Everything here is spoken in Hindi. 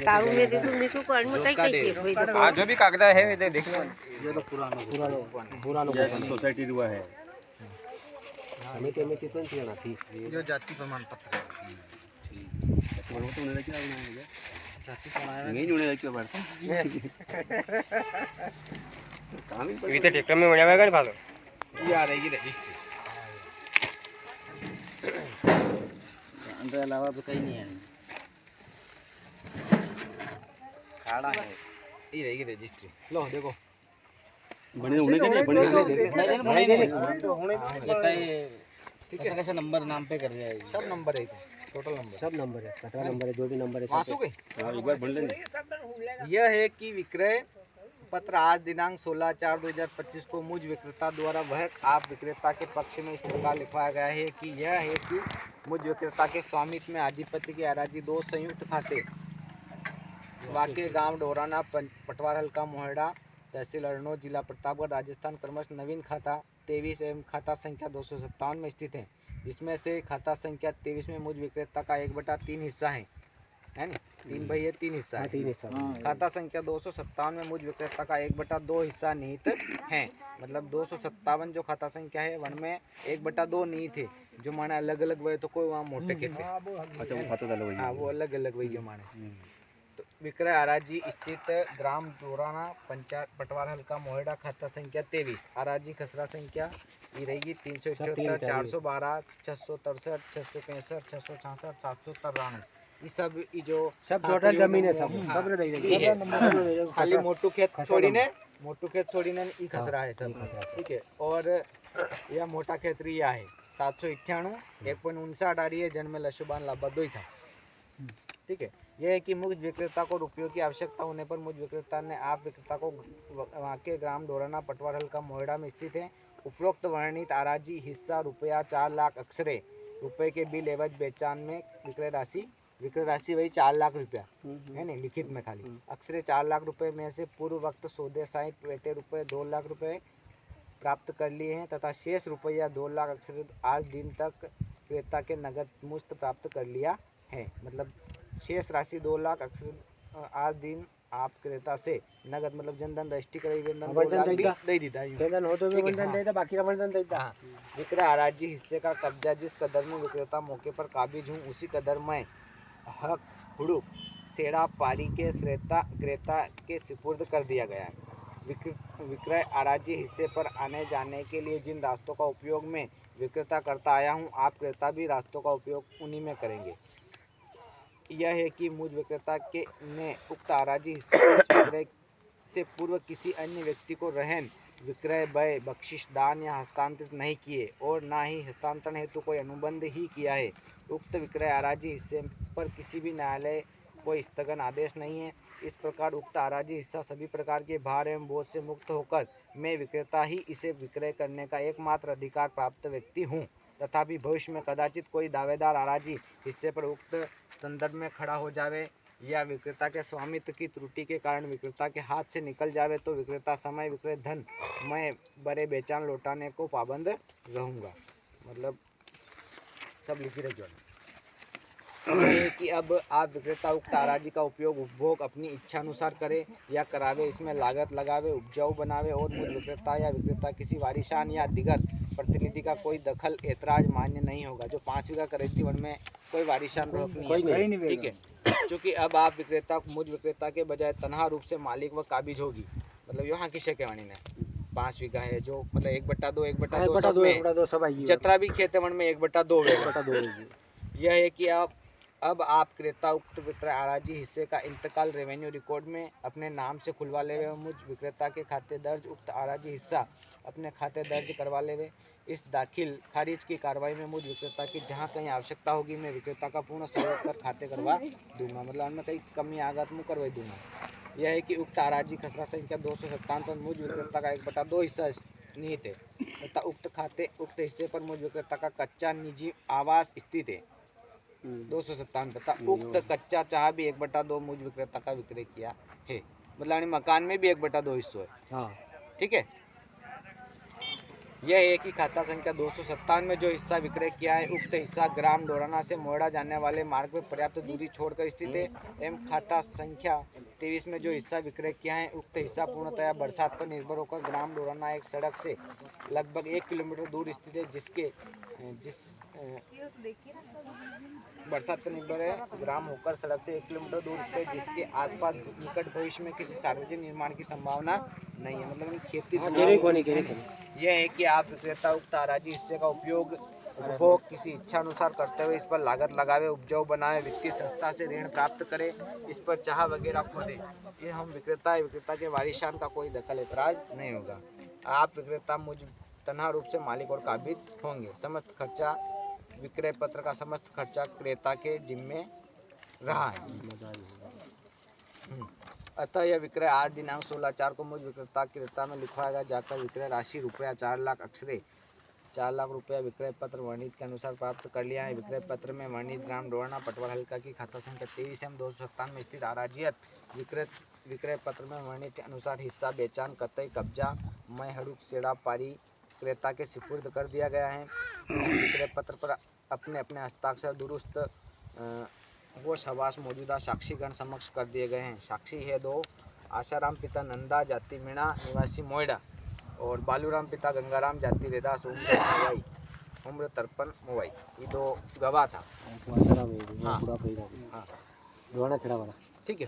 तारू में दे दूं मीठू को में कई कई हां जो भी कागज है ये देख लो। ये तो पुराना सोसाइटी हुआ है हमें तो में कितने देना थी जो जाति प्रमाण पत्र है। ठीक वो तो उन्होंने क्या बनाया मुझे जाति प्रमाण नहीं उन्होंने क्या बात काम ही ये तो ट्रैक्टर में होने वाला भालो ये आ रहेगी रजिस्ट्री अंदर अलावा तो कहीं नहीं है खाड़ा है ये रहेगी रजिस्ट्री लो देखो बने होने चाहिए बने ठीक है कैसे नंबर नाम पे कर रहा है सब नंबर है टोटल नंबर सब नंबर है 17 नंबर है जो भी नंबर है मासू के एक बार बन लेंगे यह है कि विक्रय पत्र आज दिनांक 16/4/2025 को मुझ विक्रेता द्वारा वह आप विक्रेता के पक्ष में इस प्रकार लिखवाया गया है कि यह है कि मुझ विक्रेता के स्वामित्व में आधिपत्य की अराजी 2 संयुक्त खाते वाक्य गांव डोराना पटवार हल्का मोहड़ा तहसील अरनोद जिला प्रतापगढ़ राजस्थान क्रमश नवीन खाता 23 एवं खाता संख्या 257 में स्थित है। इसमें से खाता संख्या 23 में मुझ विक्रेता का 1/3 हिस्सा है ना 3 भाई है 3 हिस्सा है। खाता संख्या 257 में मुझ विक्रेता का 1/2 हिस्सा निहित है। मतलब 257 जो खाता संख्या है उनमें 1/2 निहित है जो माने अलग अलग वही तो कोई वहाँ मोटे खेत है। अच्छा वो खाता डालो हाँ वो अलग अलग वही माने तो विक्रय अराजी स्थित ग्राम दोराना पंचायत पटवार हल्का मोहड़ा खाता संख्या 23 अराजी खसरा संख्या ये रहेगी 378 412 663 665 666 793 ये सब ये जो सब टोटल जमीन है सब खाली मोटू खेत छोड़ी ने ई खसरा है सब ठीक है। और यह मोटा खेत रिया है 798 1.59 आ रही है जन्म लशुबान लाभदोई था ठीक है। यह है कि मुझ विक्रेता को रुपयों की आवश्यकता होने पर मुझ विक्रेता ने आप विक्रेता को वहाँ के ग्राम डोराना पटवार हल्का मोहड़ा में स्थित है उपरोक्त वर्णित आराजी हिस्सा रुपया 4 लाख अक्षरे रुपए के बिल एवं बेचान में विक्रय राशि वही 4 लाख रुपया है नहीं लिखित में खाली अक्षरे 4 लाख रुपए में से पूर्व वक्त सौदे साहिब पेटे रुपए 2 लाख रुपए प्राप्त कर लिए हैं तथा शेष रुपया 2 लाख अक्षरे आज दिन तक क्रेता के नगद मुश्त प्राप्त कर लिया है। मतलब शेष राशि 2 लाख अक्षर आज दिन आप क्रेता से नगद मतलब जनधन रजिस्ट्री कराई विक्रय अराजी हिस्से का कब्जा जिस कदर में विक्रेता मौके पर काबिज हूँ उसी कदर में हक हुड़ुक सेड़ा पारी के क्रेता के सुपुर्द कर दिया गया है। विक्रय अराजी हिस्से पर आने जाने के लिए जिन रास्तों का उपयोग में विक्रेता करता आया हूँ आप क्रेता भी रास्तों का उपयोग उन्हीं में करेंगे। यह है कि मुझ विक्रेता के ने उक्त अराजी हिस्से विक्रय से पूर्व किसी अन्य व्यक्ति को रहन विक्रय व्यय बख्शिश दान या हस्तांतरित नहीं किए और ना ही हस्तांतरण हेतु कोई अनुबंध ही किया है। उक्त विक्रय अराजी हिस्से पर किसी भी न्यायालय कोई स्थगन आदेश नहीं है। इस प्रकार उक्त अराजी हिस्सा सभी प्रकार के भार एवं बोझ से मुक्त होकर मैं विक्रेता ही इसे विक्रय करने का एकमात्र अधिकार प्राप्त व्यक्ति हूँ। तथापि भविष्य में कदाचित कोई दावेदार अराजी हिस्से पर उक्त संदर्भ में खड़ा हो जावे या विक्रेता के स्वामित्व की त्रुटि के कारण विक्रेता के हाथ से निकल जावे तो विक्रेता समय विक्रय धन मैं बड़े बेचान लौटाने को पाबंद रहूँगा। मतलब सब लिखी रही कि अब आप विक्रेता उक्त अराजी का उपयोग उपभोग अपनी इच्छा अनुसार करे या करावे इसमें लागत लगावे उपजाऊ बनावे और मुझ विक्रेता या विक्रेता किसी वारिशान या दिगर प्रतिनिधि का कोई दखल ऐतराज मान्य नहीं होगा। जो 5 बीघा करे थी उनमें कोई वारिशान नहीं ठीक है। क्योंकि अब आप विक्रेता मुझ विक्रेता के बजाय तनहा रूप से मालिक व काबिज होगी। मतलब यहाँ की शेकेवाणी ने 5 बीघा है जो मतलब 1/2 1/2 सब जतरा भी खेत वन में 1/2 यह है कि अब आप क्रेता उक्त विक्रय अराजी हिस्से का इंतकाल रेवेन्यू रिकॉर्ड में अपने नाम से खुलवा लेवे और मुझ विक्रेता के खाते दर्ज उक्त अराजी हिस्सा अपने खाते दर्ज करवा लेवे। इस दाखिल खारिज की कार्रवाई में मुझ विक्रेता की जहां कहीं आवश्यकता होगी मैं विक्रेता का पूर्ण सहयोग कर खाते करवा दूंगा। मतलब उनमें कहीं कमी आगत मुँह करवा दूंगा। यह है कि उक्त अराजी खसरा संख्या 257 पर मुझ विक्रेता का 1/2 हिस्सा निहित है तथा उक्त हिस्से पर मुझ विक्रेता का कच्चा निजी आवास स्थित है 257 तथा उक्त कच्चा चाह भी 1/2 मुझ विक्रेता का विक्रय किया है। मतलब मकान में भी 1/2 हिस्सा है। हाँ ठीक है। यह है कि खाता संख्या 257 में जो हिस्सा विक्रय किया है उक्त हिस्सा ग्राम डोराना से मोड़ा जाने वाले मार्ग पर पर्याप्त दूरी छोड़कर स्थित है। एवं खाता संख्या 23 में जो हिस्सा विक्रय किया है उक्त हिस्सा पूर्णतया बरसात पर निर्भर होकर ग्राम डोराना एक सड़क से लगभग 1 किलोमीटर दूर स्थित है, बरसात पर निर्भर है ग्राम होकर सड़क से 1 किलोमीटर दूर स्थित है, जिसके आसपास निकट भविष्य में किसी सार्वजनिक निर्माण की संभावना नहीं है। मतलब खेती यह है कि आप विक्रेता उक्त हराजी हिस्से का उपभोग किसी इच्छा अनुसार करते हुए इस पर लागत लगावे, उपजाऊ बनावे, वित्तीय संस्था से ऋण प्राप्त करे, इस पर चाह वगैरह खोदे। ये हम विक्रेता के वारिशान का कोई दखल एतराज नहीं होगा। आप विक्रेता मुझ तनहा रूप से मालिक और काबिज होंगे। समस्त खर्चा विक्रय पत्र का समस्त खर्चा क्रेता के जिम्मे रहा है। अतः यह विक्रय आज दिनांक 16/4 को मुझ विक्रेता क्रेता में लिखवाया जाकर विक्रय राशि रुपया 4 लाख अक्षरे 4 लाख रुपया विक्रय पत्र वर्णित के अनुसार प्राप्त कर लिया है। विक्रय पत्र में वर्णित ग्राम डोराना पटवार हल्का की खाता संख्या 23 एवं 257 में स्थित आराजियत विक्रय पत्र में वर्णित के अनुसार हिस्सा बेचान कतई कब्जा मय हड़ुक सेड़ा पारी क्रेता के सिपुर्द कर दिया गया है। विक्रय पत्र पर अपने अपने हस्ताक्षर दुरुस्त वो शबाश मौजूदा साक्षीगण समक्ष कर दिए गए हैं। साक्षी है 2 आशाराम पिता नंदा जाति मीणा निवासी मोइडा और बालूराम पिता गंगाराम जाति रेदास उम्र 53 मोवाई। ये 2 गवाह था। हाँ, ठीक है।